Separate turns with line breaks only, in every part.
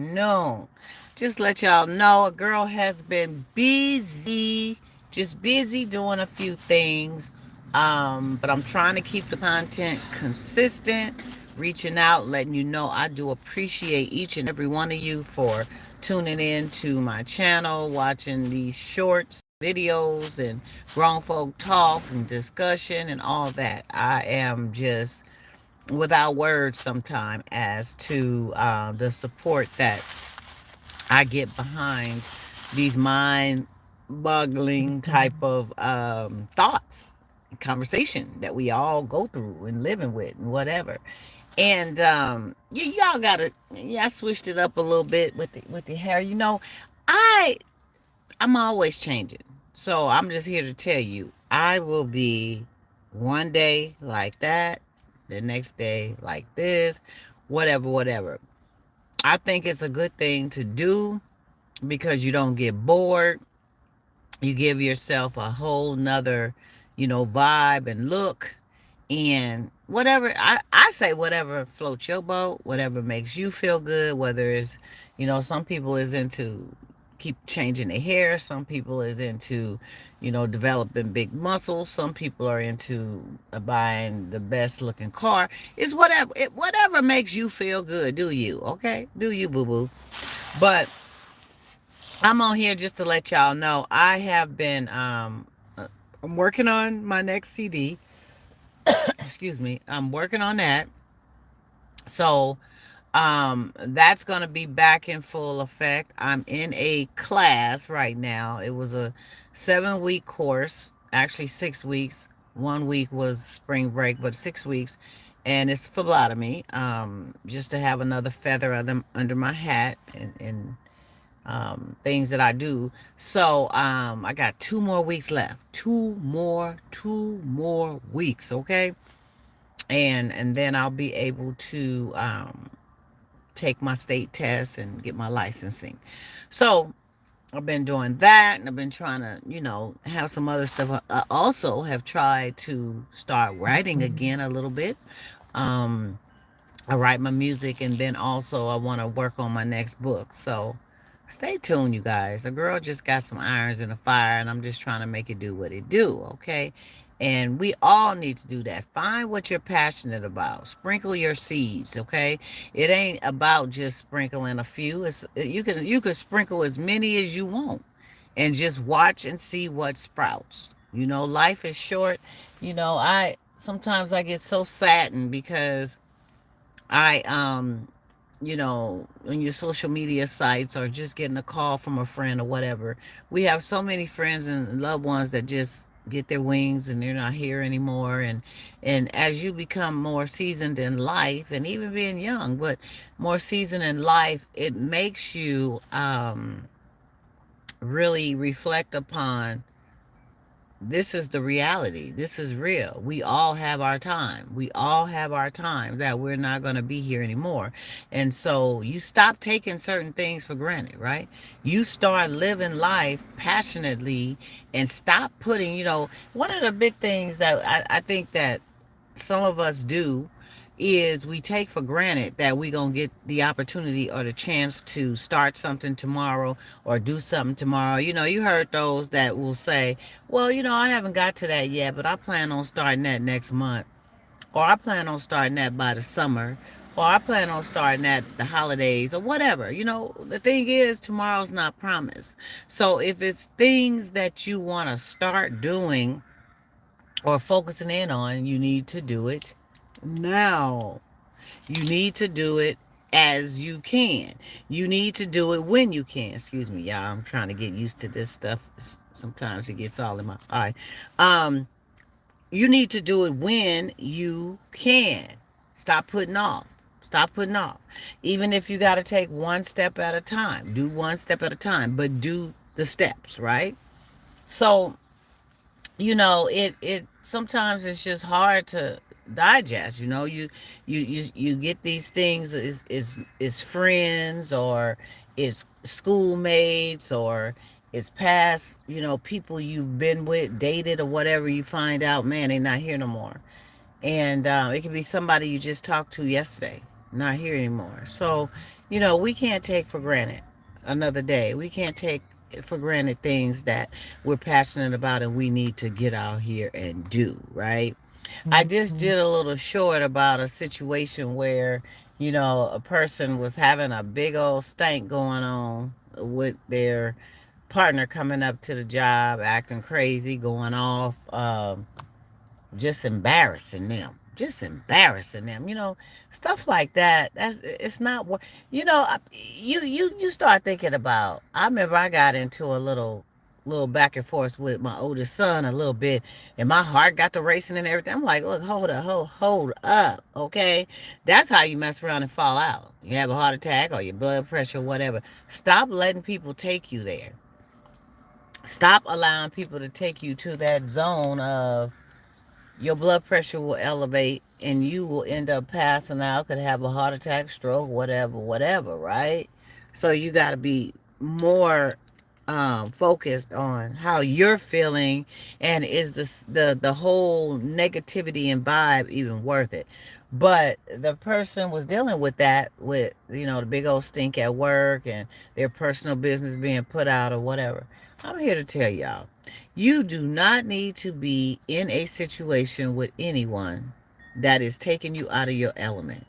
afternoon. Just let y'all know a girl has been busy, just busy doing a few things. But I'm trying to keep the content consistent, reaching out, letting you know I do appreciate each and every one of you for tuning in to my channel, watching these shorts, videos, and grown folk talk and discussion and all that. I am just without words sometime as to the support that I get behind these mind boggling type of thoughts, conversation that we all go through and living with and whatever. And y'all gotta, yeah, I switched it up a little bit with the hair. I I'm always changing. So I'm just here to tell you, I will be one day like that, the next day like this, whatever, whatever. I think it's a good thing to do because you don't get bored. You give yourself a whole nother, vibe and look. And whatever, I say whatever floats your boat, whatever makes you feel good, whether it's, some people is into keep changing their hair, some people is into, developing big muscles, some people are into buying the best looking car. It's whatever makes you feel good. Do you, okay? Do you, boo boo? But I'm on here just to let y'all know I have been I'm working on my next CD. Excuse me. I'm working on that. So that's going to be back in full effect. I'm in a class right now. It was a 7-week course, actually 6 weeks. 1 week was spring break, but 6 weeks. And it's phlebotomy, just to have another feather under my hat and things that I do. So I got 2 more weeks left. Two more weeks, okay? And then I'll be able to take my state test and get my licensing. So I've been doing that, and I've been trying to, have some other stuff. I also have tried to start writing again a little bit. Um, I write my music, and then also I want to work on my next book. So stay tuned, you guys. A girl just got some irons in the fire, and I'm just trying to make it do what it do, okay? And we all need to do that. Find what you're passionate about. Sprinkle your seeds, okay? It ain't about just sprinkling a few. You can sprinkle as many as you want, and just watch and see what sprouts. Life is short. I sometimes I get so saddened because I on your social media sites or just getting a call from a friend or whatever. We have so many friends and loved ones that just get their wings and they're not here anymore. And as you become more seasoned in life, and even being young, but more seasoned in life, it makes you really reflect upon, this is the reality. This is real. We all have our time. We all have our time that we're not going to be here anymore. And so you stop taking certain things for granted, right? You start living life passionately and stop putting, one of the big things that I think that some of us do is we take for granted that we're going to get the opportunity or the chance to start something tomorrow or do something tomorrow. You heard those that will say, well, I haven't got to that yet, but I plan on starting that next month, or I plan on starting that by the summer, or I plan on starting that the holidays or whatever. The thing is, tomorrow's not promised. So if it's things that you want to start doing or focusing in on, you need to do it now. You need to do it as you can. You need to do it when you can. Excuse me, y'all. I'm trying to get used to this stuff. Sometimes it gets all in my eye. Um, you need to do it when you can. Stop putting off. Stop putting off. Even if you got to take one step at a time, do one step at a time, but do the steps, right? So it sometimes it's just hard to digest. You get these things, is friends, or it's schoolmates, or it's past, people you've been with, dated, or whatever. You find out, man, they're not here no more. And it could be somebody you just talked to yesterday, not here anymore. So We can't take for granted another day. We can't take for granted things that we're passionate about and we need to get out here and do, right? I just
Mhm.
did a little short about a situation where, a person was having a big old stank going on with their partner coming up to the job, acting crazy, going off. Just embarrassing them, stuff like that. It's not what you start thinking about. I remember I got into a little back and forth with my oldest son a little bit, and my heart got to racing and everything. I'm like, look, hold up, okay? That's how you mess around and fall out. You have a heart attack or your blood pressure, whatever. Stop letting people take you there. Stop allowing people to take you to that zone of your blood pressure will elevate and you will end up passing out, could have a heart attack, stroke, whatever, right? So you got to be more focused on how you're feeling, and is the whole negativity and vibe even worth it? But the person was dealing with that, with the big old stink at work and their personal business being put out or whatever. I'm here to tell y'all, you do not need to be in a situation with anyone that is taking you out of your element.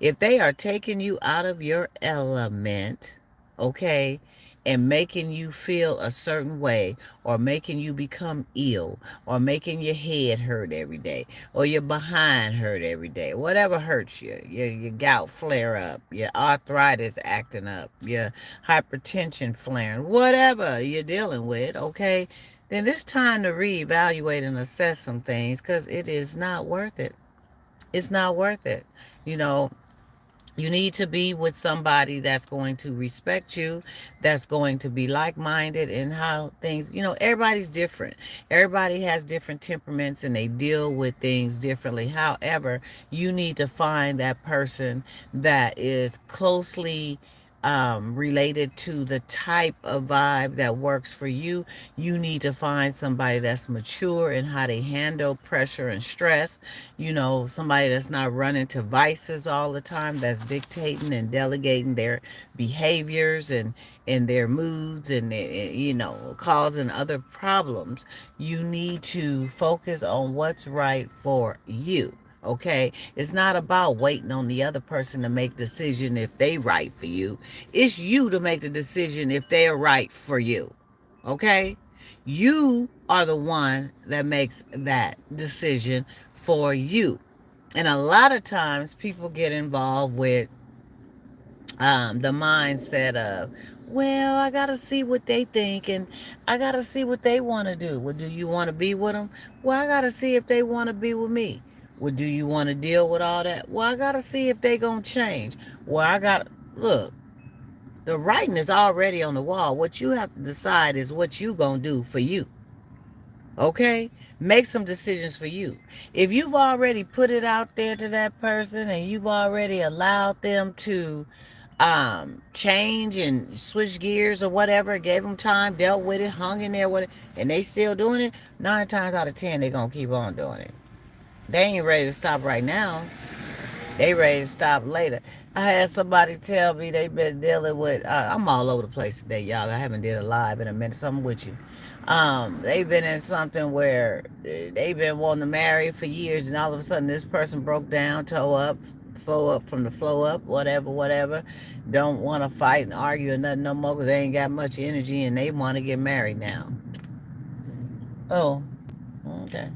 If they are taking you out of your element, okay, and making you feel a certain way, or making you become ill, or making your head hurt every day, or your behind hurt every day, whatever hurts you, your gout flare up, your arthritis acting up, your hypertension flaring, whatever you're dealing with, okay, then it's time to reevaluate and assess some things, because it is not worth it. It's not worth it. You know, you need to be with somebody that's going to respect you, that's going to be like minded in how things, everybody's different. Everybody has different temperaments and they deal with things differently. However, you need to find that person that is closely related to the type of vibe that works for you. You need to find somebody that's mature in how they handle pressure and stress. Somebody that's not running to vices all the time, that's dictating and delegating their behaviors and their moods, and causing other problems. You need to focus on what's right for you. Okay, it's not about waiting on the other person to make decision if they right for you. It's you to make the decision if they're right for you. Okay, you are the one that makes that decision for you. And a lot of times people get involved with the mindset of, well, I gotta see what they think, and I gotta see what they want to do. Well, do you want to be with them? Well, I gotta see if they want to be with me. Well, do you want to deal with all that? Well, I gotta see if they gonna change. Well, I gotta look. The writing is already on the wall. What you have to decide is what you gonna do for you. Okay? Make some decisions for you. If you've already put it out there to that person and you've already allowed them to change and switch gears or whatever, gave them time, dealt with it, hung in there with it, and they still doing it, 9 times out of 10 they're gonna keep on doing it. They ain't ready to stop right now. They ready to stop later. I had somebody tell me they've been dealing with. I'm all over the place today, y'all. I haven't did a live in a minute, so I'm with you. They've been in something where they've been wanting to marry for years, and all of a sudden this person broke down, toe up, flow up from the flow up, whatever. Don't want to fight and argue or nothing no more because they ain't got much energy, and they want to get married now. Oh, okay.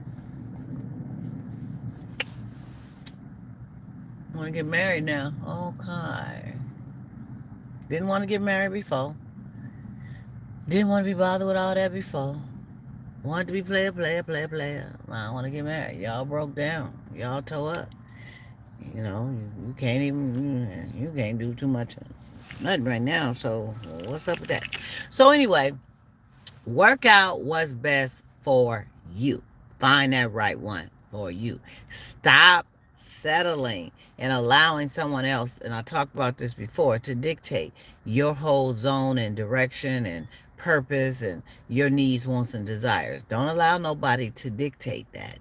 Want to get married now? Okay. Didn't want to get married before. Didn't want to be bothered with all that before. Wanted to be player. I want to get married. Y'all broke down. Y'all toe up. You can't even, you can't do too much. Nothing right now. So what's up with that? So anyway, work out what's best for you. Find that right one for you. Stop settling and allowing someone else, and I talked about this before, to dictate your whole zone and direction and purpose and your needs, wants, and desires. Don't allow nobody to dictate that.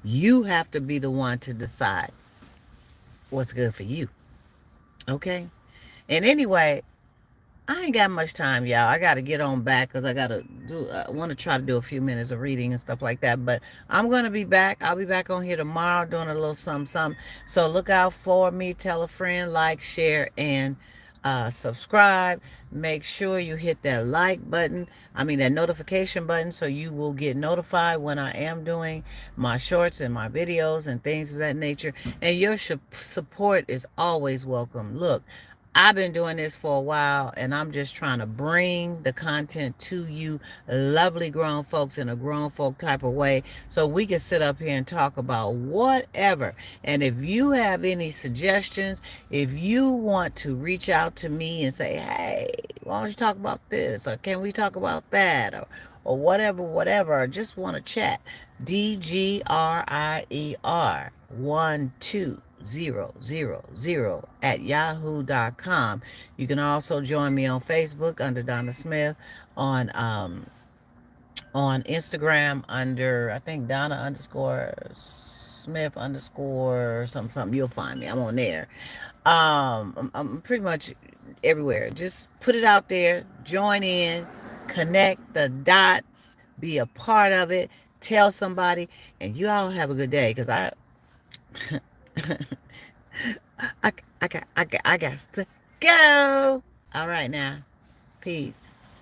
You have to be the one to decide what's good for you. Okay? And anyway, I ain't got much time, y'all. I got to get on back because I want to try to do a few minutes of reading and stuff like that. But I'm going to be back. I'll be back on here tomorrow doing a little something, something. So look out for me. Tell a friend, like, share, and subscribe. Make sure you hit that like button. That notification button so you will get notified when I am doing my shorts and my videos and things of that nature. And your support is always welcome. Look, I've been doing this for a while and I'm just trying to bring the content to you lovely grown folks in a grown folk type of way so we can sit up here and talk about whatever. And if you have any suggestions, if you want to reach out to me and say, hey, why don't you talk about this? Or can we talk about that? Or whatever, or just want to chat. DGRIER12000 You can also join me on Facebook under Donna Smith, on on Instagram under I think Donna underscore Smith underscore something. You'll find me. I'm on there. I'm pretty much everywhere. Just put it out there. Join in. Connect the dots. Be a part of it. Tell somebody, and you all have a good day. Cause I got to go. All right now. Peace.